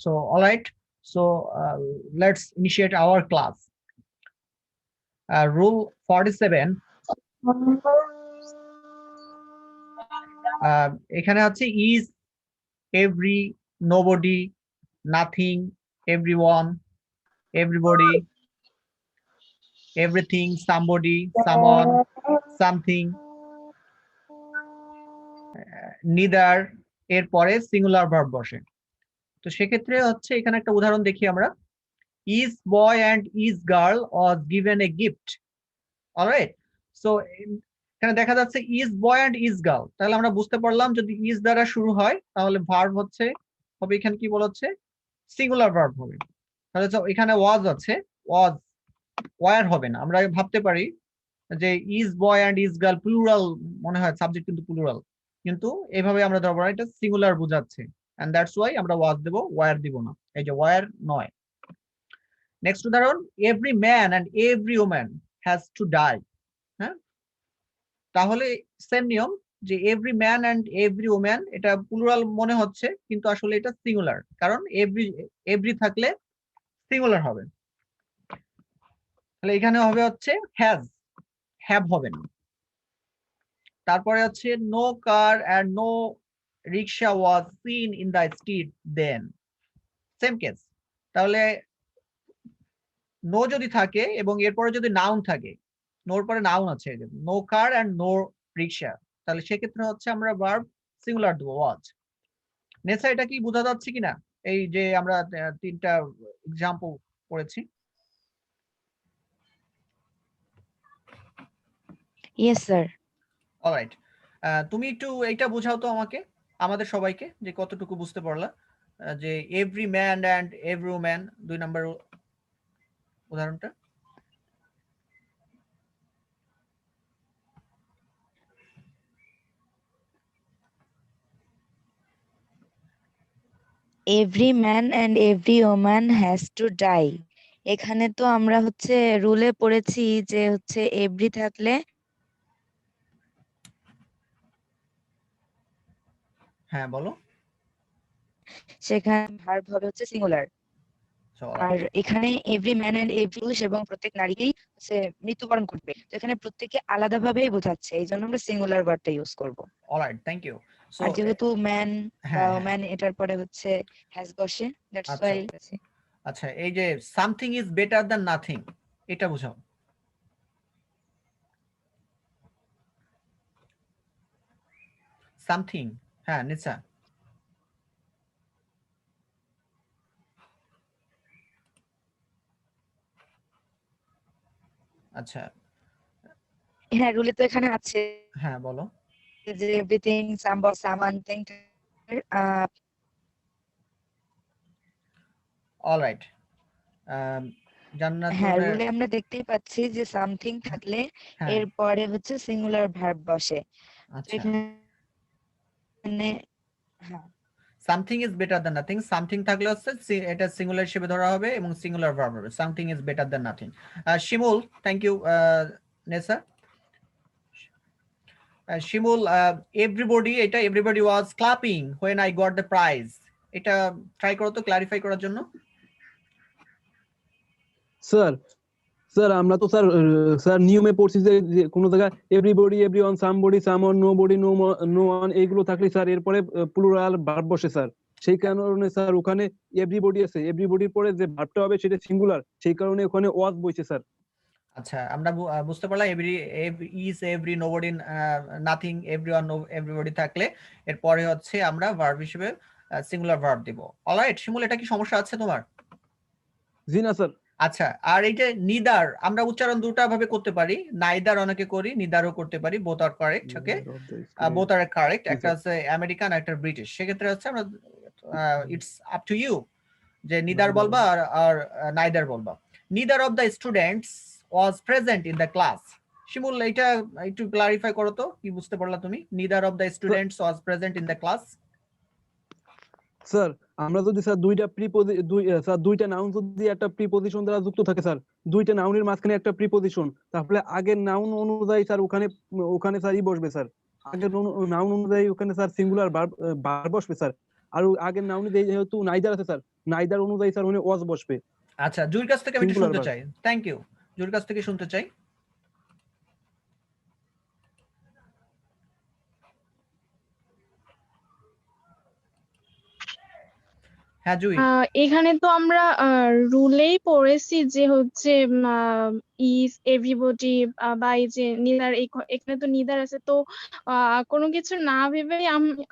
So all right, so let's initiate our class. Rule 47, এখানে আছে is, every, nobody, nothing, everyone, everybody, everything, somebody, someone, something, neither এর পরে singular verb বসে। তো সেক্ষেত্রে হচ্ছে এখানে একটা উদাহরণ দেখি আমরা। is boy and is girl was given a gift. Alright, so এখানে দেখা যাচ্ছে is boy and is girl, তাহলে আমরা বুঝতে পারলাম যদি is দ্বারা শুরু হয় তাহলে ভার্ব হচ্ছে হবে এখানে কি বলা হচ্ছে সিঙ্গুলার ভার্ব হবে। তাহলে এখানে was আছে, was where হবে না। আমরা ভাবতে পারি যে is boy and is girl plural মনে হয়, সাবজেক্ট কিন্তু প্লুরাল, কিন্তু এইভাবে আমরা ধরবো না, এটা সিঙ্গুলার বোঝাচ্ছে, and that's why আমরা was দেব, where দিব না। এই যে where নয়। নেক্সট উদাহরণ, every man and every woman has to die. হ্যাঁ, তাহলে সেম নিয়ম যে every man and every woman, এটা প্লুরাল মনে হচ্ছে কিন্তু আসলে এটা সিঙ্গুলার, কারণ এভরি এভরি থাকলে সিঙ্গুলার হবে। তাহলে এখানে হবে হচ্ছে হ্যাজ, হ্যাভ হবে না। তারপরে হচ্ছে no car and no rickshaw was seen in the street then, same case. তাহলে নো যদি থাকে এবং এরপরে যদি নাউন থাকে, নোর পরে নাউন আছে, নো কার অ্যান্ড নো রিক্সা, তাহলে সেক্ষেত্রে হচ্ছে আমরা ভার্ব সিঙ্গুলার দেবো ওয়াজ। নেসা এটা কি বোঝা যাচ্ছে কিনা, এই যে আমরা তিনটা এক্সাম্পল পড়েছি? Yes sir. অলরাইট, তুমি একটু এইটা বোঝাও তো আমাকে, আমাদের সবাইকে, যে কতটুকু বুঝতে পারলা যে every man and every woman 2 number উদাহরণটা। Every man and every woman has to die. এখানে তো আমরা হচ্ছে রুলে পড়েছি যে হচ্ছে এভরি থাকলে হ্যাঁ বলো। সেখানে ভার্ব হবে হচ্ছে সিঙ্গুলার। So, আর এখানে এভরি ম্যান এন্ড এভরি পুরুষ এবং প্রত্যেক নারীকেই হচ্ছে মৃত্যুবরণ করবে, তো এখানে প্রত্যেককে আলাদাভাবেই বোঝাচ্ছে, এই জন্য আমরা সিঙ্গুলার ওয়ার্ডটা ইউজ করব। Alright, thank you. সো আর যেহেতু ম্যান বা হ্যাঁ ওম্যান এটার পরে হচ্ছে হ্যাজ বসে, দ্যাটস আচ্ছা ওয়াই। আচ্ছা, এই যে something is better than nothing, এটা বোঝাও। সামথিং, হ্যাঁ নিচা। আচ্ছা হ্যাঁ, রুলে তো এখানে আছে হ্যাঁ বলো। যে এভরিথিং, সামথিং। অলরাইট, হ্যাঁ, জান্নাতুল, রুলে আমরা দেখতেই পাচ্ছি যে সামথিং থাকলে হ্যাঁ এরপরে হচ্ছে সিঙ্গুলার ভার্ব বসে। তো আচ্ছা, এখানে হ্যাঁ, something is better than nothing, something থাকলে হচ্ছে এটা সিঙ্গুলার হিসেবে ধরা হবে এবং সিঙ্গুলার ভার্ব হবে, something is better than nothing. Shimul, thank you Nesa. Shimul, everybody, এটা everybody was clapping when I got the prize, এটা ট্রাই করো তো ক্লারিফাই করার জন্য। স্যার স্যার আমরা তো স্যার স্যার নিয়মে পড়ছি যে কোনো জায়গায় everybody, everyone, somebody, someone, nobody, no one এইগুলো থাকলে স্যার এরপরে প্লুরাল ভার্ব বসে স্যার। সেই কারণে স্যার ওখানে এভরিবডি আছে, এভরিবডির পরে যে ভার্বটা হবে সেটা সিঙ্গুলার, সেই কারণে ওখানে ওয়াজ বসে স্যার। আচ্ছা, আমরা বুঝতে পারলাম every, is, every, nobody, nothing, everyone, everybody থাকলে এরপরে হচ্ছে আমরা ভার্ব হিসেবে সিঙ্গুলার ভার্ব দিব। অলরাইট শিমুল, এটা কি সমস্যা আছে তোমার? জি না স্যার। আচ্ছা, আর এই যে নিদার, আমরা উচ্চারণ দুটা ভাবে করতে পারি, নাইদার অনেকে করি, নিদারও করতে পারি, both are correct. Okay, both are correct, একটা আছে আমেরিকান একটা ব্রিটিশ, সেক্ষেত্রে হচ্ছে আমরা ইটস আপ টু ইউ যে নিদার বলবা আর নাইদার বলবা। Neither of the students was present in the class. Shimul, এটা একটু ক্লারিফাই করো তো, কি বুঝতে পারলা তুমি? Neither of the students was present in the class. Sir আমরা যদি স্যার দুইটা নাউন যদি একটা প্রিপজিশন দ্বারা যুক্ত থাকে স্যার, দুইটা নাউনের মাঝখানে একটা প্রিপজিশন, তাহলে আগের নাউন অনুযায়ী স্যার ওখানে ওখানে স্যার ই বসবে স্যার, আগের নাউন অনুযায়ী ওখানে স্যার সিঙ্গুলার ভার্ব বসবে স্যার। আর আগের নাউন যেহেতু নাইদার আছে স্যার, নাইদার অনুযায়ী স্যার ওয়াজ বসবে। আচ্ছা, জুর কাছ থেকে আমি একটু Singular শুনতে verb. চাই। থ্যাংক ইউ, জুর কাছ থেকে শুনতে চাই। হ্যাঁ জুই। এখানে তো আমরা রুলেই পড়েছি যে হচ্ছে ইজ এভরিবডি বা এই যে নিদার, এখানে তো নিদার আছে, তো কোনো কিছু না ভেবে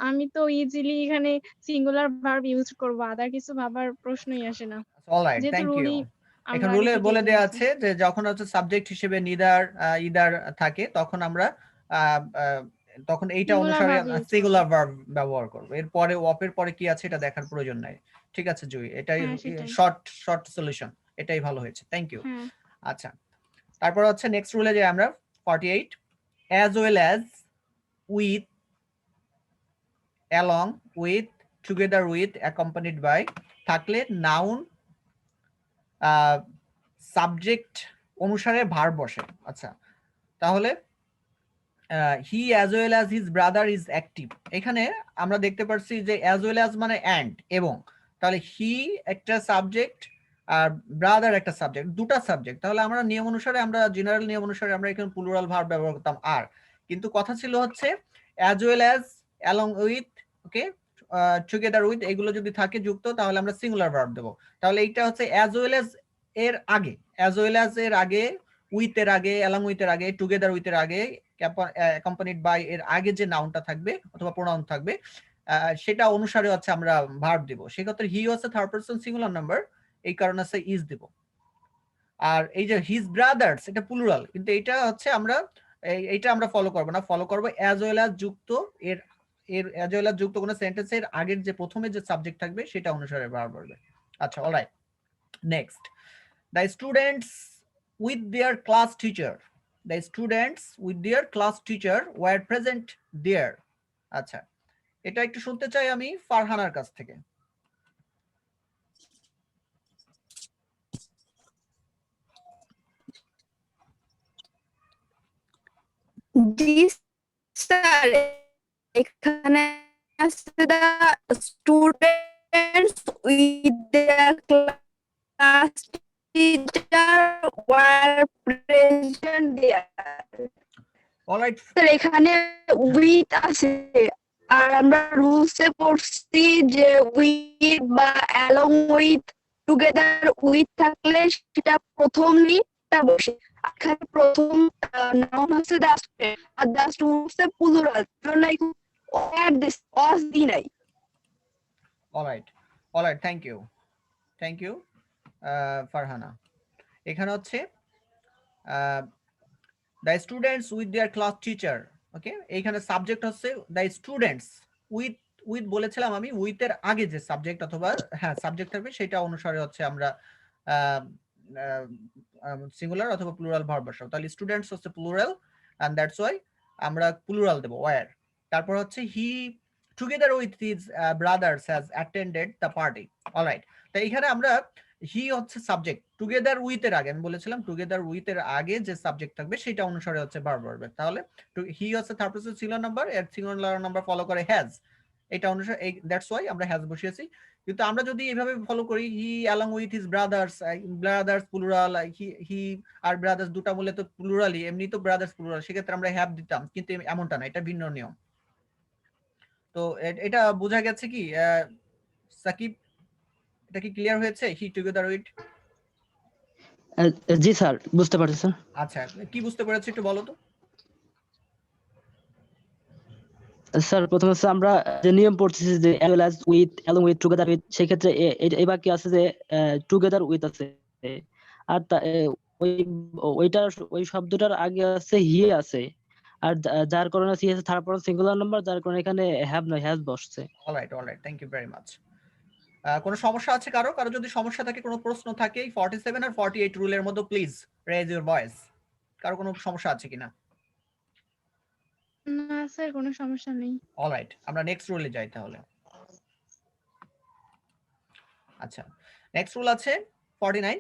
আমি তো ইজিলি এখানে সিঙ্গুলার ভার্ব ইউজ করবো, আদার কিছু ভাবার প্রশ্নই আসে না, অলরাইট, যেহেতু থ্যাংক ইউ। রুলই আমরা এখানে আগে রুলে থেকেই বলে দেয়া জেনেছি। আছে যে যখন হচ্ছে সাবজেক্ট হিসেবে নিদার ইদার থাকে তখন আমরা আহ, আহ, তখন এইটা Singular অনুসারে verb use সিঙ্গুলার করবো। ভার্ব ব্যবহার করব। এরপরে ওয়াপের পরে কি আছে এটা দেখার প্রয়োজন নাই। ঠিক আছে জুই, এটাই হ্যাঁ, সেটাই। শর্ট সলিউশন, এটাই ভালো হয়েছে। Thank you. হ্যাঁ, আচ্ছা, তারপর হচ্ছে নেক্সট রুলে যে আমরা 48 as well as, with, along with, together with, accompanied by থাকলে নাউন সাবজেক্ট অনুসারে ভার্ব বসে। আচ্ছা, তাহলে he as well as his brother is active, এখানে আমরা দেখতে পাচ্ছি যে অ্যাজ ওয়েল অ্যাজ মানে অ্যান্ড এবং, তাহলে হি একটা সাবজেক্ট আর ব্রাদার একটা সাবজেক্ট, দুটা সাবজেক্ট। তাহলে আমরা নিয়ম অনুসারে, আমরা জেনারেল নিয়ম অনুসারে আমরা এখানে প্লুরাল ভার্ব ব্যবহার করতাম আর, কিন্তু কথা ছিল হচ্ছে as well as, along with, okay, together with, এগুলো যদি থাকে যুক্ত তাহলে আমরা সিঙ্গুলার ভার্ব দেবো। তাহলে এইটা হচ্ছে অ্যাজ ওয়েল অ্যাজ এর আগে, অ্যাজ ওয়েল অ্যাজ এর আগে, উইথ এর আগে, অ্যালং উইথ এর আগে, টুগেদার উইথ এর আগে, অ্যাকম্পানিড বাই এর আগে যে নাউনটা থাকবে অথবা প্রোনাউন থাকবে সেটা অনুসারে হচ্ছে আমরা ভার্ব দিব। সেক্ষেত্রে হি হচ্ছে থার্ড পারসন সিঙ্গুলার নাম্বার, এই কারণে আছে ইজ দিব। আর এই যে হিজ ব্রাদার্স এটা প্লুরাল, কিন্তু এটা হচ্ছে আমরা এইটা আমরা ফলো করব না, ফলো করব অ্যাজ ওয়েল অ্যাজ যুক্ত এর অ্যাজ ওয়েল অ্যাজ যুক্ত কোন সেন্টেন্সের আগের যে প্রথমে যে সাবজেক্ট থাকবে সেটা অনুসারে ভার্ব হবে। আচ্ছা, alright, next, the students with their class teacher, the students with their class teacher were present there. আচ্ছা, এটা একটু শুনতে চাই আমি ফারহানার কাছ থেকে। জি স্যার, এখানে আছে the students with their class teacher were present there. Alright, sir এখানে উইথ আছে, আর আমরা রুলসে পড়ছি যে উইথ বা অ্যালং উইথ, টুগেদার উইথ থাকলে সেটা প্রথম নিটা বসে। এখানে প্রথম নাউন হচ্ছে দ্য স্টুডেন্ট আর দ্য স্টুডেন্ট হচ্ছে প্লুরাল, জন্য অ্যাড দিস অস দি নাই। Alright, alright, thank you, thank you Farhana. এখানে হচ্ছে the students with their class teacher, okay, এইখানে সাবজেক্ট হচ্ছে দ্য স্টুডেন্টস উইথ, উইথ বলেছিলাম আমি, উইথ এর আগে যে সাবজেক্ট অথবা হ্যাঁ সাবজেক্ট থাকবে সেটা অনুসারে হচ্ছে আমরা সিঙ্গুলার অথবা প্লুরাল ভার্ব বসাবো। তাহলে স্টুডেন্টস হচ্ছে প্লুরাল এন্ড দ্যাটস ওয়াই আমরা প্লুরাল দেব ওয়্যার। তারপর হচ্ছে he together with his brothers has attended the party. Alright, তাই এখানে আমরা হি হচ্ছে সাবজেক্ট, টুগেদার উইথ এর আগে আমি বলেছিলাম টুগেদার উইথ এর আগে যে সাবজেক্ট থাকবে সেটা অনুসারে হচ্ছে ভার্ব হবে। তাহলে হি হচ্ছে থার্ড পারসন সিঙ্গুলার নাম্বার, এর সিঙ্গুলার নাম্বার ফলো করে হ্যাজ, এটা অনুসারে দ্যাটস ওয়াই আমরা হ্যাজ বসিয়েছি। কিন্তু আমরা যদি এইভাবে ফলো করি he along with his brothers, brothers plural, he আর ব্রাদার্স দুটা বলে তো প্লুরালই, এমনি তো ব্রাদার্স প্লুরাল, সেক্ষেত্রে আমরা হ্যাভ দিতাম, কিন্তু এমনটা না, এটা ভিন্ন নিয়ম। তো এটা বোঝা গেছে কি সাকিব, এটা কি ক্লিয়ার হয়েছে? হি টুগেদার উইথ, জি স্যার, বুঝতে পারছি স্যার। আচ্ছা, কি বুঝতে পেরেছি একটু বলো তো। স্যার প্রথমে হচ্ছে আমরা যে নিয়ম পড়তেছি যে as well as with, along with, together with, সেই ক্ষেত্রে এই বাক্যে আছে যে টুগেদার উইথ আছে, আর ওই ওইটার ওই শব্দটার আগে আছে হি আছে, আর যার কারণে হি আছে থার্ড পারসন সিঙ্গুলার নাম্বার, যার কারণে এখানে হ্যাভ নয় হ্যাজ বসছে। Alright, alright, thank you very much. কোনো সমস্যা আছে কারো? কারো যদি সমস্যা থাকে, কোনো প্রশ্ন থাকে 47 আর 48 রুলের মধ্যে, প্লিজ রেজ ইউর ভয়েস। কারো কোনো সমস্যা আছে কিনা? না স্যার, কোনো সমস্যা নেই। অলরাইট, আমরা নেক্সট রুলে যাই তাহলে। আচ্ছা, নেক্সট রুল আছে 49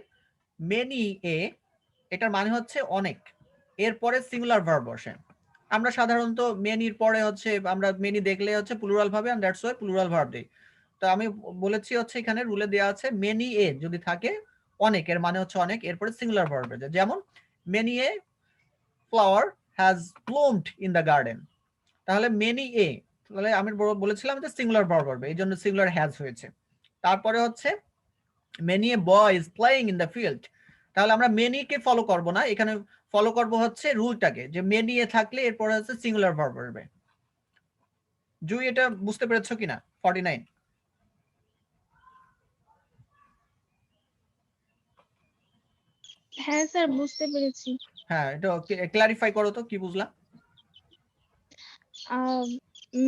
মেনি এ, এটার মানে হচ্ছে অনেক, এরপরে সিঙ্গুলার ভার্ব বসে। আমরা সাধারণত মেনির পরে হচ্ছে আমরা মেনি দেখলে হচ্ছে প্লুরাল ভাবে, and that's why plural verb দেই। তো আমি বলেছি হচ্ছে এখানে রুলে দেওয়া আছে মেনি এ যদি থাকে অনেক, এর মানে হচ্ছে অনেক, এরপরে সিঙ্গুলার ভার্ব, যেমন many a flower has bloomed in the garden. তাহলে মেনি এ, তাহলে আমি বলেছিলাম যে সিঙ্গুলার ভার্ব হবে, এই জন্য সিঙ্গুলার হ্যাজ হয়েছে। তারপরে হচ্ছে many a boy is playing in the field. তাহলে আমরা মেনি কে ফলো করব না, এখানে ফলো করব হচ্ছে রুলটাকে, যে মেনি এ থাকলে এরপরে হচ্ছে সিঙ্গুলার ভার্ব হবে। জুই এটা বুঝতে পেরেছো কিনা? 49। হ্যাঁ স্যার, বুঝতে পেরেছি। হ্যাঁ, এটা ক্লারিফাই করো তো কি বুঝলা।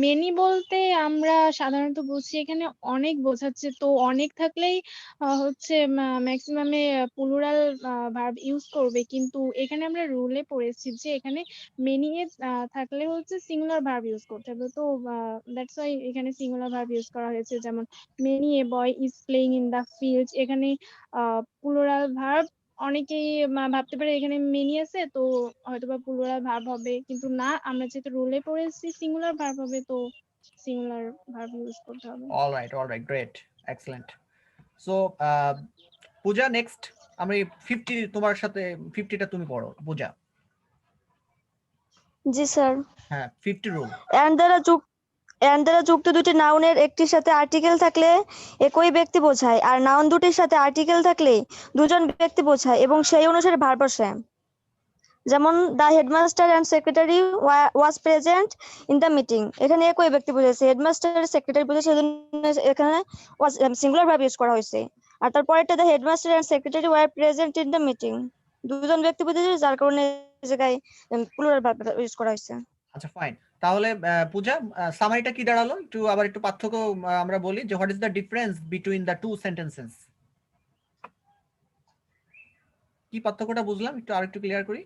মেনি বলতে আমরা সাধারণত বুঝি এখানে অনেক বোঝাচ্ছে, তো অনেক থাকলেই হচ্ছে ম্যাক্সিমামে প্লুরাল ভার্ব ইউজ করবে, কিন্তু এখানে আমরা রুলে পড়েছি যে এখানে মেনি এ থাকলে হচ্ছে সিঙ্গুলার ভার্ব ইউজ করতে হবে, তো দ্যাটস ওয়াই এখানে সিঙ্গুলার ভার্ব ইউজ করা হয়েছে। যেমন many a boy is playing in the field, এখানে প্লুরাল ভার্ব অনেকেই ভাবতে পারে এখানে মেনি আছে তো হয়তোবা প্লুরাল ভার্ব হবে, কিন্তু না, আমরা যেহেতু রুলে পড়েছি সিঙ্গুলার ভার্ব হবে, তো সিঙ্গুলার ভার্ব ইউজ করতে হবে। all right, great, excellent. So পূজা, নেক্সট আমি 50 তোমার সাথে 50টা তুমি পড়ো পূজা। জি স্যার। হ্যাঁ, 50 রুল। এন্ড দ্বারা যুক্ত দুটি নাউনের একটির সাথে আর্টিকেল থাকলে একই ব্যক্তি বোঝায়, আর নাউন দুটির সাথে আর্টিকেল থাকলে দুজন ব্যক্তি বোঝায় এবং সেই অনুসারে ভার্ব বসে। যেমন the headmaster and secretary was present in the meeting, এখানে একই ব্যক্তি বোঝাচ্ছে, হেডমাস্টার সেক্রেটারি বোঝাচ্ছে, সেজন্য এখানে ওয়াজ সিঙ্গুলার ভার্ব ইউজ করা হয়েছে। আর তারপরেরটা the headmaster and secretary were present in the meeting, দুজন ব্যক্তি বোঝাচ্ছে, যার কারণে এই জায়গায় প্লুরাল ভার্ব ইউজ করা হয়েছে। আচ্ছা, ফাইন। তাহলে পূজা, সামারিটা কি দাঁড়ালো, একটু পার্থক্য আমরা বলি যে what is the difference between the two sentences. কি পার্থক্যটা বুঝলাম, আরেকটু ক্লিয়ার করি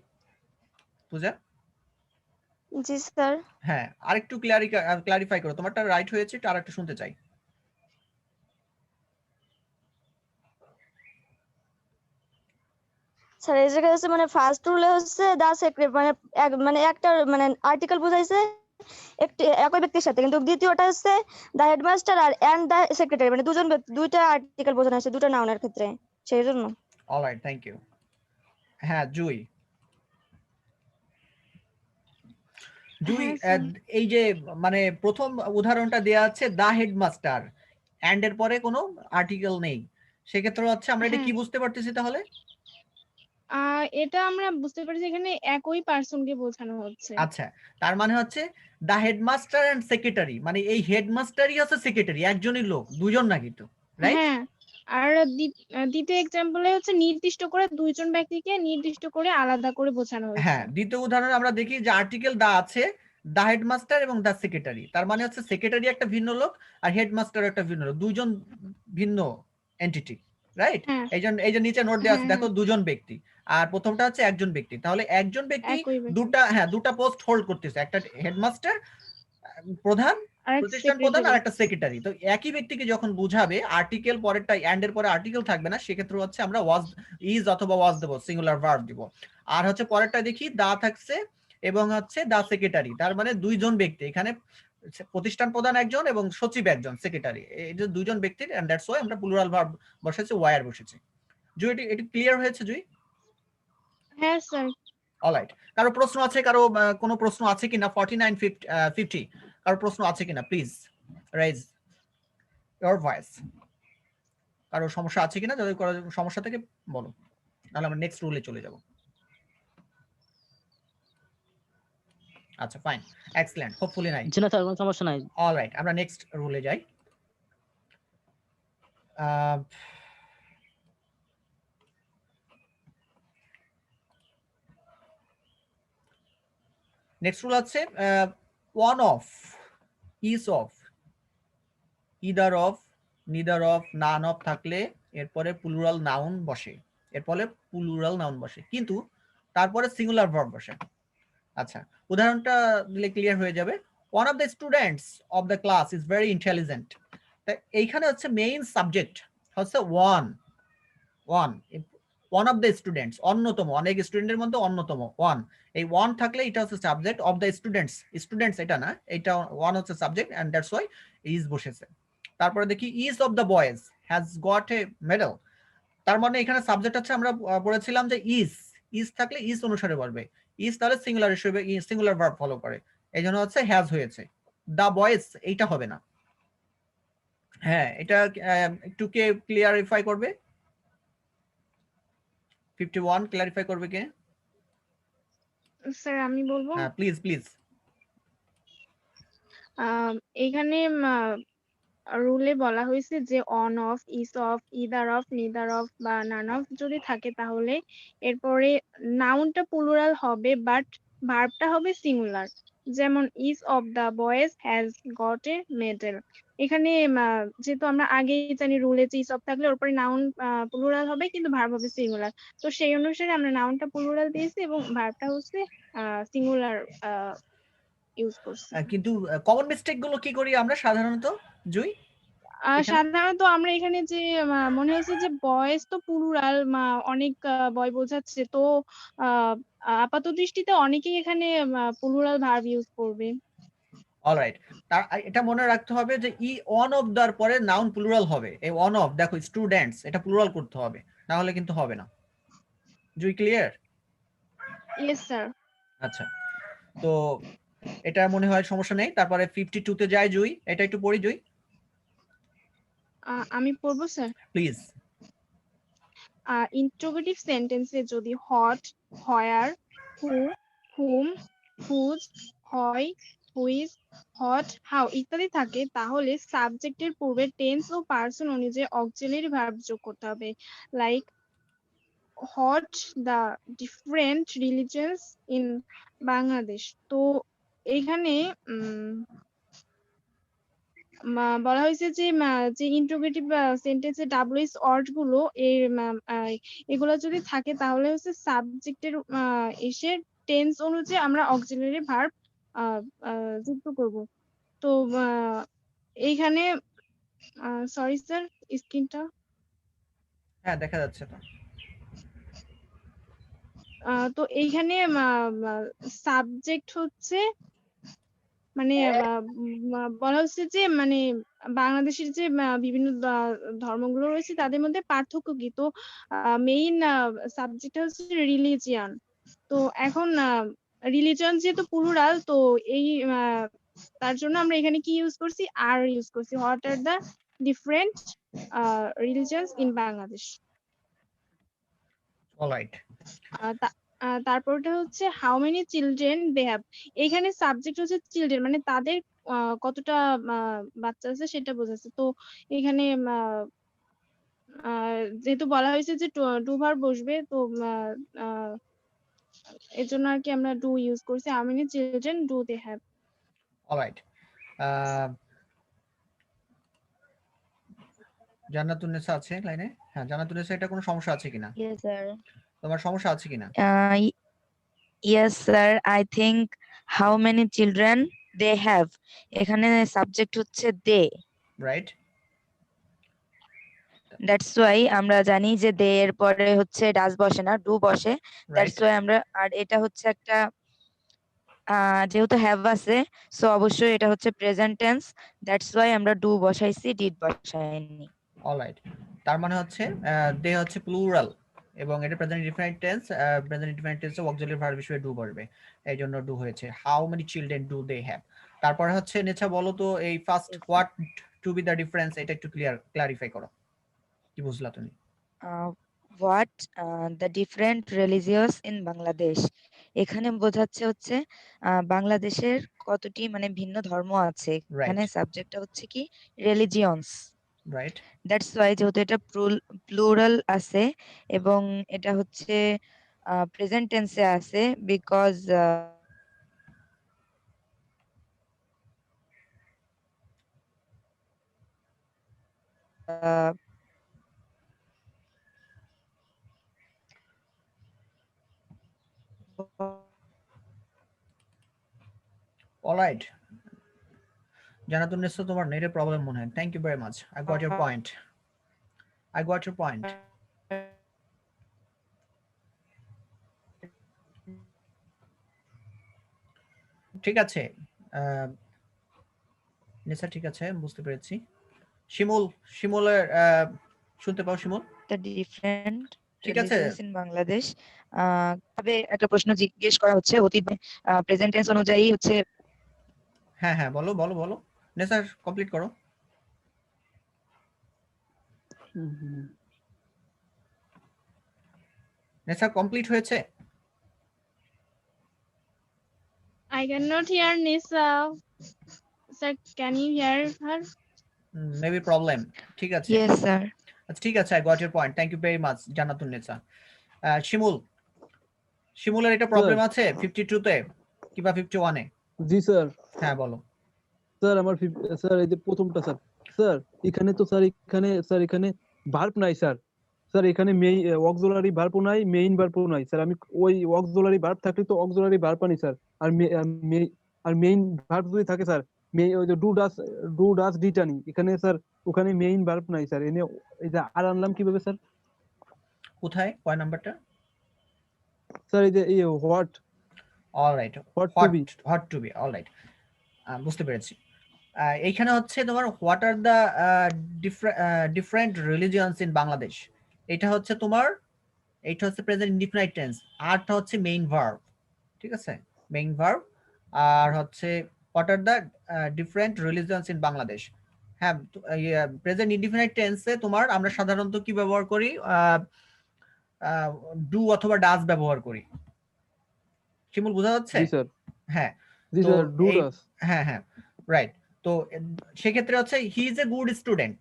পূজা। জি স্যার। হ্যাঁ, আরেকটু ক্লারিফাই করো, তোমারটা রাইট হয়েছে, একটু আরেকটু শুনতে চাই। স্যার এই জায়গায় হচ্ছে মানে ফার্স্ট রুলে হচ্ছে দা সেক্রেটারি মানে একটা মানে আর্টিকেল বোঝাইছে একই ব্যক্তির সাথে, কিন্তু দ্বিতীয়টা হচ্ছে দা হেডমাস্টার আর এন্ড দা সেক্রেটারি, মানে দুজন ব্যক্তি, দুইটা আর্টিকেল বোঝানো হয়েছে দুটো নাউনের ক্ষেত্রে, সেই জন্য। Alright, thank you. হ্যাঁ, জুই, হ্যাঁ, এই যে মানে প্রথম উদাহরণটা দেয়া আছে দা হেডমাস্টার, এন্ড এর পরে কোনো আর্টিকেল নেই, সেক্ষেত্রে হচ্ছে আমরা এটা কি বুঝতে পারতেছি তাহলে? এটা আমরা বুঝতে পারছি এখানে একই পার্সনকে বোঝানো হচ্ছে। আচ্ছা, তার মানে হচ্ছে দা হেডমাস্টার এন্ড সেক্রেটারি, মানে এই হেডমাস্টারই হচ্ছে সেক্রেটারি, একজনই লোক, দুজন না কিন্তু, রাইট? হ্যাঁ, আর দ্বিতীয় এক্সাম্পলে হচ্ছে নির্দিষ্ট করে দুইজন ব্যক্তিকে নির্দিষ্ট করে আলাদা করে বোঝানো হয়েছে। হ্যাঁ, দ্বিতীয় উদাহরণে আমরা দেখি যে আর্টিকেল দা আছে, দা হেডমাস্টার এবং দা সেক্রেটারি, তার মানে হচ্ছে সেক্রেটারি একটা ভিন্ন লোক আর হেডমাস্টার একটা ভিন্ন লোক, দুইজন ভিন্ন এন্টিটি, রাইট? হ্যাঁ, এই যে নিচে নোট দেওয়া আছে, হ্যাঁ, দেখো দুজন ব্যক্তি, আর প্রথমটা হচ্ছে একজন ব্যক্তি, তাহলে একজন ব্যক্তি একই ব্যক্তি। দুটা পোস্ট হোল্ড করতেছে, একটা হেডমাস্টার প্রধান, আর একটা প্রতিষ্ঠান প্রধান, আর সেক্রেটারি। একটা সেক্রেটারি। তো একই ব্যক্তিকে যখন বুঝাবে, আর্টিকেল পরেরটা এন্ড এর পরে আর্টিকেল থাকবে না, সেক্ষেত্রে হচ্ছে আমরা ওয়াজ ইজ অথবা ওয়াজ দেব, সিঙ্গুলার ভার্ব দিব। আর হচ্ছে পরেরটা দেখি দা থাকছে এবং হচ্ছে দা সেক্রেটারি, তার মানে দুইজন ব্যক্তি, এখানে প্রতিষ্ঠান প্রধান একজন এবং সচিব একজন, সেক্রেটারি, এই যে দুইজন ব্যক্তির, এন্ড দ্যাটস ওয়াই আমরা প্লুরাল ভার্ব বসেছি, ওয়ার বসেছি। জুই, এটি ক্লিয়ার হয়েছে জুই? হ্যাঁ স্যার। অলরাইট, কারো প্রশ্ন আছে? কোনো প্রশ্ন আছে কিনা? 49 50 কারো প্রশ্ন আছে কিনা? Please rise your voice. কারো সমস্যা আছে কিনা? যদি কারো সমস্যা থেকে বলো, তাহলে আমরা নেক্সট রুলে চলে যাব। আচ্ছা, ফাইন, এক্সেলেন্ট, হোপফুলি নাই। জি না স্যার, কোনো সমস্যা নাই। অলরাইট, আমরা নেক্সট রুলে যাই। নেক্সট রুল আছে one of, is of, either of, neither of, none of থাকলে এরপরে প্লুরাল নাউন বসে, কিন্তু তারপরে সিঙ্গুলার ভার্ব বসে। আচ্ছা, উদাহরণটা দিলে ক্লিয়ার হয়ে যাবে। One of the students of the class is very intelligent. এইখানে হচ্ছে মেইন সাবজেক্ট হচ্ছে ওয়ান অফ দ্য স্টুডেন্টস, অন্যতম, অনেক স্টুডেন্টের মধ্যে অন্যতম, ওয়ান। এই ওয়ান থাকলে এটা হচ্ছে সাবজেক্ট, অফ দ্য স্টুডেন্টস এটা না, এটা ওয়ান হচ্ছে subject, and that's why is বসেছে। তারপরে দেখি each of the boys has got a medal. তার মানে এখানে সাবজেক্ট আছে, আমরা বলেছিলাম যে ইজ থাকলে ইজ অনুসারে বলবে, ইজ তাহলে সিঙ্গুলার হিসেবে সিঙ্গুলার ভার্ব ফলো করে, এই জন্য হচ্ছে হ্যাজ হয়েছে। দা বয়েজ এইটা হবে না। হ্যাঁ, এটা একটু কে ক্লিয়ারিফাই করবে? 51 ক্লিয়ারিফাই করবে কে? স্যার আমি বলবো। হ্যাঁ প্লিজ প্লিজ। এখানে রুলে বলা হয়েছে যে on of, is of, either of, neither of বা নান অফ যদি থাকে তাহলে এরপরে নাউনটা প্লুরাল হবে বাট ভার্বটা হবে সিঙ্গুলার। যেমন is of the boys has got a medal. এখানে যেহেতু আমরা আগেই জানি রুলে যে ইজ অফ থাকলে ওর পরে নাউন প্লুরাল হবে কিন্তু ভার্ব হবে সিঙ্গুলার, তো সেই অনুসারে আমরা নাউনটা প্লুরাল দিয়েছি এবং ভার্বটা হচ্ছে সিঙ্গুলার ইউজ করছি। কিন্তু কমন মিস্টেক গুলো কি করি আমরা সাধারণত জুই? এখানে? সাধারণত আমরা এখানে যে মনে হয়েছে যে বয়েজ তো প্লুরাল, অনেক বয় বোঝাচ্ছে, তো আপাত দৃষ্টিতে অনেকেই এখানে প্লুরাল ভার্ব ইউজ করবে। অলরাইট, তার এটা মনে রাখতে হবে যে ই অন অফ দার পরে নাউন প্লুরাল হবে। এই অন অফ দেখো স্টুডেন্টস, এটা প্লুরাল করতে হবে, না হলে কিন্তু হবে না। জুই ক্লিয়ার? Yes sir. আচ্ছা, তো এটা মনে হয় সমস্যা নেই। তারপরে 52 তে যাই জুই, এটা একটু পড়ি জুই আমি পড়বো স্যার। প্লিজ। ইন্টারোগেটিভ সেন্টেন্সে যদি হট, হোয়ার, হু, হুম, হুজ, হয়, হুইজ, হট, হাউ ইত্যাদি থাকে তাহলে সাবজেক্টের পূর্বে টেন্স ও পার্সন অনুযায়ী অক্সিলারি ভার্ব যোগ করতে হবে। Like hot the different religions in Bangladesh. তো এইখানে বলা হয়েছে যে যে ইন্টারোগেটিভ সেন্টেন্সে ডাব্লিউএস ওয়ার্ড গুলো এগুলো যদি থাকে তাহলে হচ্ছে সাবজেক্টের এসে টেন্স অনুযায়ী আমরা অক্সিলারি ভার্ব যুক্ত করব। তো এইখানে সরি স্যার, স্ক্রিনটা হ্যাঁ দেখা যাচ্ছে তো। তো এইখানে সাবজেক্ট হচ্ছে মানে বলা হচ্ছে যে মানে বাংলাদেশের যে বিভিন্ন ধর্মগুলো রয়েছে তাদের মধ্যে পার্থক্য কি, তো মেইন সাবজেক্ট হচ্ছে রিলিজিয়ান। তো এখন রিলিজিয়ন যেহেতু প্লুরাল, তো এই তার জন্য আমরা এখানে কি ইউজ করছি, আর ইউজ করছি, what are the different religions in Bangladesh. Alright, তারপরটা হচ্ছে how many children they have. এখানে সাবজেক্ট হচ্ছে চিলড্রেন, মানে তাদের কতটা বাচ্চা আছে সেটা বোঝাচ্ছে। তো এখানে যেহেতু বলা হয়েছে যে টু ভার্ব বসবে, তো এর জন্য আর কি আমরা ডু ইউজ করছি, how many children do they have. Alright. Jannatunnesa আছে লাইনে? হ্যাঁ জান্নাতুন্নেসা, এটা কোনো সমস্যা আছে কিনা? Yes, sir. তোমার সমস্যা আছে কিনা? Yes, sir. I think how many children they have. এখানে সাবজেক্ট হচ্ছে they. রাইট, That's why আমরা জানি যে they এর পরে হচ্ছে ডাস বসে না, ডু বসে। রাইট, That's why আমরা, আর এটা হচ্ছে একটা যেহেতু হ্যাভ আছে, সো অবশ্যই এটা হচ্ছে প্রেজেন্ট টেন্স। দ্যাটস ওয়াই আমরা ডু বসাইছি, ডিড বসাইনি। অলরাইট। তার মানে হচ্ছে দে হচ্ছে প্লুরাল এবং এটা present indefinite tense, present indefinite টেন্সে অক্সিলারি ভার্ব হিসেবে ডু বসবে, এই জন্য ডু হয়েছে। How many children do they have. তারপরে হচ্ছে নেছা বলো তো এই first what to be the difference, এটা একটু ক্লারিফাই করো, কি বুঝলা তুমি? What the different religious in Bangladesh. এখানে বোঝাচ্ছে হচ্ছে বাংলাদেশের কতটি মানে ভিন্ন ধর্ম আছে। এখানে রাইট, সাবজেক্টটা হচ্ছে কি রিলিজিয়ন্স। রাইট, দ্যাটস ওয়াই যেহেতু এটা প্লুরাল আছে এবং এটা হচ্ছে প্রেজেন্ট টেন্সে আছে, বিকজ অলরাইট। জান্নাতুন্নেসা তোমার নেটের প্রবলেম মনে হয়। Thank you very much, I got your point, I got your point. ঠিক আছে নেসা, ঠিক আছে বুঝতে পেরেছি। শিমুলের শুনতে পাও শিমুল? দ্য ডিফারেন্ট ঠিক আছে। রিলিজিয়স ইন বাংলাদেশ, তবে একটা প্রশ্ন জিজ্ঞেস করা হচ্ছে অতীত প্রেজেন্ট টেন্স অনুযায়ী হচ্ছে। হ্যাঁ হ্যাঁ বলো বলো বলো নেসার কমপ্লিট করো। নেসার কমপ্লিট হয়েছে? I cannot hear Nisa. Sir, can you hear her? Maybe problem. ঠিক আছে ইয়েস স্যার। আচ্ছা ঠিক আছে, I got your point, thank you very much Jannatun Nesa. শিমুলের এটা প্রবলেম আছে 52 তে কিংবা 51 এ? জি স্যার। হ্যাঁ বলো। স্যার আমার স্যার এই যে প্রথমটা স্যার, স্যার এখানে তো স্যার এখানে ভার্ব নাই স্যার। স্যার এখানে অক্সিলারি ভার্বও নাই, মেইন ভার্বও নাই স্যার। আমি ওই অক্সিলারি ভার্ব থাকলে তো অক্সিলারি ভার্ব আনি স্যার। আর মেইন ভার্ব যদি থাকে স্যার, ওই যে ডু ডাস ডিট আনি। এখানে স্যার ওখানে মেইন ভার্ব নাই স্যার। এনে এই যে আর আনলাম কিভাবে স্যার? কোথায় কয় নাম্বারটা? স্যার এই যে what. Alright, what to be, alright, বুঝতে পেরেছি। এইখানে হচ্ছে তোমার what are the different religions in Bangladesh, এটা হচ্ছে তোমার, এইটা হচ্ছে প্রেজেন্ট ইনডিফিনাইট টেন্স, আরটা হচ্ছে মেইন ভার্ব। ঠিক আছে, মেইন ভার্ব। আর হচ্ছে what are the different religions in Bangladesh. হ্যাঁ, প্রেজেন্ট ইনডিফিনাইট টেন্সে তোমার আমরা সাধারণত কি ব্যবহার করি? ডু অথবা ডাজ ব্যবহার করি। শিমুল বোঝা যাচ্ছে? জি স্যার। হ্যাঁ জি তো স্যার, ডু ডাস। হ্যাঁ হ্যাঁ রাইট। তো সেক্ষেত্রে হচ্ছে he is a good student,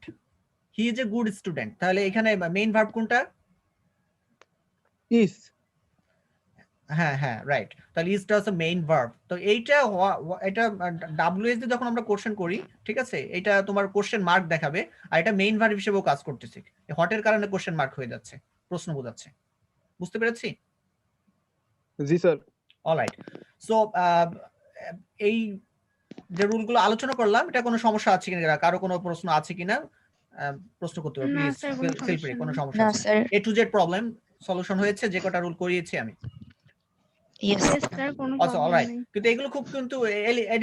he is a good student. তাহলে এখানে মেইন ভার্ব কোনটা? ইস। হ্যাঁ হ্যাঁ রাইট, তাহলে ইজটা হচ্ছে মেইন ভার্ব। তো এইটা এটা ডাব্লিউএস দিয়ে যখন আমরা কোশ্চেন করি, ঠিক আছে, এটা তোমার কোশ্চেন মার্ক দেখাবে, আর এটা মেইন ভার্ব হিসেবেও কাজ করতেছে। হটের কারণে কোশ্চেন মার্ক হয়ে যাচ্ছে, প্রশ্ন বোঝাচ্ছে। বুঝতে পেরেছি? জি স্যার। অলরাইট। সো এই যে রুলগুলো আলোচনা করলাম, এটা কোনো সমস্যা আছে কিনা, কারো কোনো প্রশ্ন আছে কিনা প্রশ্ন করতে পারো না প্লিজ, স্যার, কোনো ফিল ফ্রি। সমস্যা কোনো নেই। সমস্যা না আছে? Sir. A to Z problem solution হয়েছে, যে কটা রুল করিয়েছি আমি। ইয়েস Yes, sir, কোনো আচ্ছা প্রবলেম অলরাইট, নেই। কিন্তু এগুলো খুব কিন্তু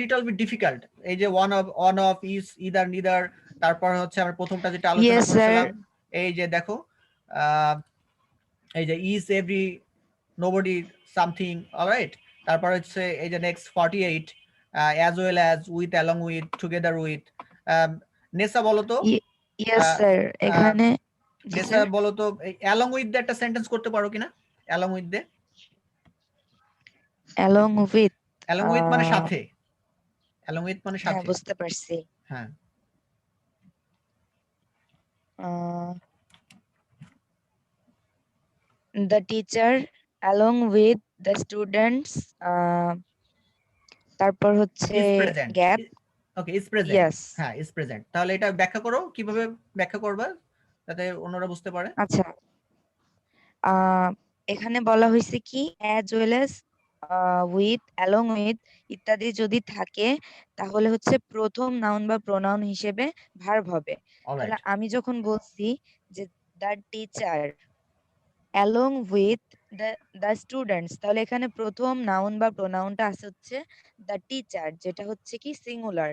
লিটল বিট ডিফিকাল্ট। এই যে one of each, either, neither, তারপর হচ্ছে আমরা প্রথমটা যেটা আলোচনা Yes, sir. করেছিলাম, এই যে দেখো এই যে is, every, nobody, something. Alright, তারপর হচ্ছে এই যে next 48, as well as, with, along with, together with. Nessa বলো তো, ইয়েস স্যার। এখানে নেসা বলো তো অ্যালং উইথ দিয়ে একটা সেন্টেন্স করতে পারো কিনা? অ্যালং উইথ দিয়ে, অ্যালং উইথ, অ্যালং উইথ মানে সাথে, অ্যালং উইথ মানে হ্যাঁ সাথে। বুঝতে পারছি। হ্যাঁ, the teacher along with the students, তারপর হচ্ছে is present, gap. Okay, is present, yes. হ্যাঁ is present। তাহলে এটা ব্যাখ্যা করো, কিভাবে ব্যাখ্যা করবা যাতে অন্যরা বুঝতে পারে? আচ্ছা, এখানে বলা হয়েছে কি as well as, with, along with ইত্যাদি যদি থাকে তাহলে হচ্ছে প্রথম নাউন বা প্রোনাউন হিসেবে ভার্ব হবে। তাহলে অলরাইট, আমি যখন বলছি যে the teacher along with the students, তাহলে এখানে প্রথম নাউন বা প্রোনাউনটা আছে হচ্ছে দ্য টিচার, যেটা হচ্ছে কি সিঙ্গুলার।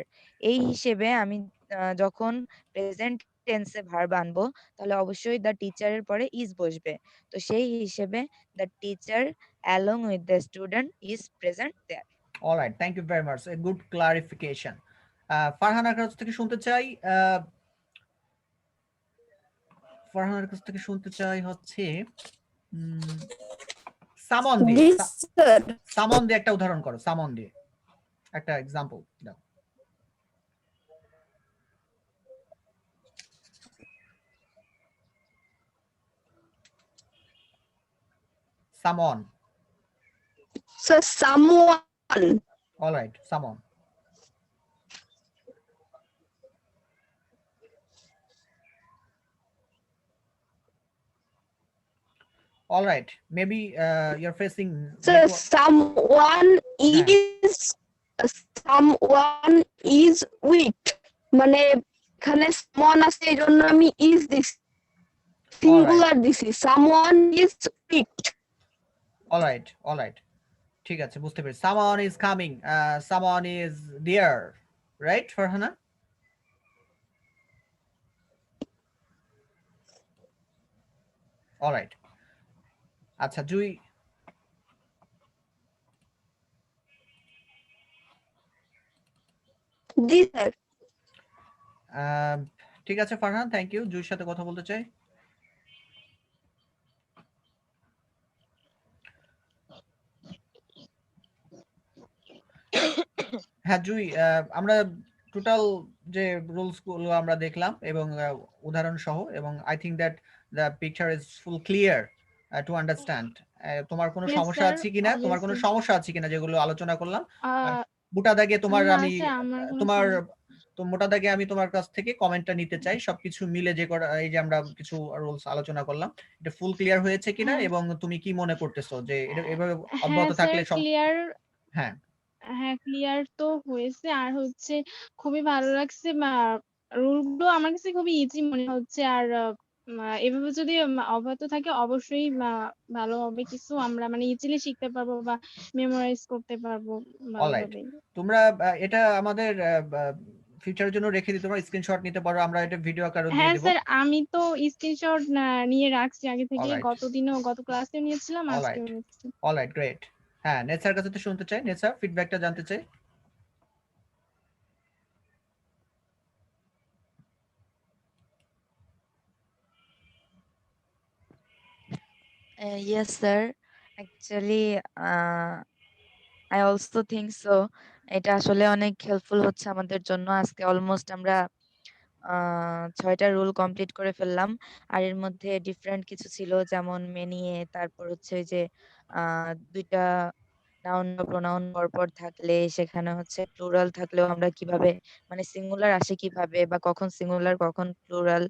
এই হিসেবে আমি যখন প্রেজেন্ট টেন্সে ভার্ব আনবো তাহলে অবশ্যই দ্য টিচারের পরে ইজ বসবে। তো সেই হিসেবে the teacher along with the student is present there. Alright, thank you very much, a good clarification. ফারহানার কাছ থেকে শুনতে চাই, ফারহানার কাছ থেকে শুনতে চাই হচ্ছে সামন দিয়ে, সামন দিয়ে একটা উদাহরণ করো, সামন দিয়ে একটা এক্সাম্পল দাও। Someone. So someone. All right, someone. All right, maybe you're facing So network. someone is weak. মানে এখানে someone আছে এই জন্য আমি is দিছি, সিঙ্গুলার দিছি, someone is weak. All right, ঠিক আছে, বুঝতে পেরেছি। Someone is coming, someone is there, right, Farhana? Alright. আচ্ছা জুই, জি স্যার। ঠিক আছে ফারহান, থ্যাংক ইউ। জুইর সাথে কথা বলতে চাই। হ্যাঁ জুই, আমরা টোটাল যে রুলস গুলো আমরা দেখলাম এবং উদাহরণ সহ, এবং I think that the picture is full clear to understand. তোমার কোনো Yes, সমস্যা sir, আছে কিনা, তোমার কোনো obviously. সমস্যা আছে কিনা যেগুলো আলোচনা করলাম? আহ মোটা দাগে তোমার না আমি স্যার, আমার কোনো তোমার সমস্যা তো মোটা দাগে আমি তোমার কাছ থেকে কমেন্টটা নিতে চাই, সবকিছু মিলে যে এই যে আমরা কিছু রুলস আলোচনা করলাম, এটা ফুল ক্লিয়ার হয়েছে কিনা হ্যাঁ এবং তুমি কি মনে করতেছো যে এটা এভাবে হ্যাঁ অব্যাহত স্যার, থাকলে ক্লিয়ার। হ্যাঁ হ্যাঁ, ক্লিয়ার তো হয়েছে। আর হচ্ছে খুবই ভালো লাগছে, রুল গুলো আমার কাছে খুবই ইজি মনে হচ্ছে। আর এভাবে যদি অব্যাহত থাকে অবশ্যই ভালো হবে, কিছু আমরা মানে ইজিলি শিখতে পারবো বা মেমোরাইজ করতে পারবো অলরাইট। ভালোভাবেই। তোমরা এটা আমাদের ফিউচারের জন্য রেখে দিতে পারো, স্ক্রিনশট নিতে পারো, আমরা এটা ভিডিও আকারে দিয়ে হ্যাঁ দেব। স্যার, আমি তো স্ক্রিনশট নিয়ে রাখছি আগে থেকে, অলরাইট, গত ক্লাসেও নিয়েছিলাম, আজকেও অলরাইট, নিচ্ছি। Alright, great. হ্যাঁ, নেসার কাছে তো শুনতে চাই, নেসা ফিডব্যাকটা জানতে চাই। Yes, sir. Actually, I also think so. এটা আসলে অনেক হেল্পফুল হচ্ছে আমাদের জন্য। আজকে অলমোস্ট আমরা 6টা রুল কমপ্লিট করে ফেললাম। আর এর মধ্যে ডিফারেন্ট কিছু ছিল, যেমন মেনিয়ে, তারপর হচ্ছে ওই যে 2টা নাউন বা প্রোনাউন পরপর থাকলে সেখানে হচ্ছে প্লুরাল থাকলেও আমরা কিভাবে মানে সিঙ্গুলার আসে কিভাবে, বা কখন সিঙ্গুলার কখন প্লুরাল।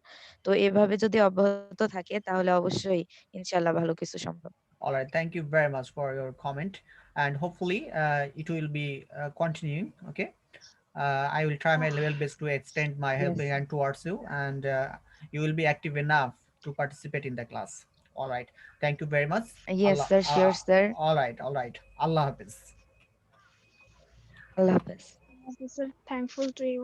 তো এভাবে যদি অব্যাহত থাকে তাহলে অবশ্যই ইনশাল্লাহ ভালো কিছু সম্ভব। All right, thank you very much for your comment, and hopefully it will be continuing. Okay, I will try my level best to extend my Yes. helping hand towards you, and you will be active enough to participate in the class. All right, thank you very much. Yes, sir. Sure, sir. All right. Allah Hafiz. আল্লাহ হাফেজ। Okay, sir, thankful to you.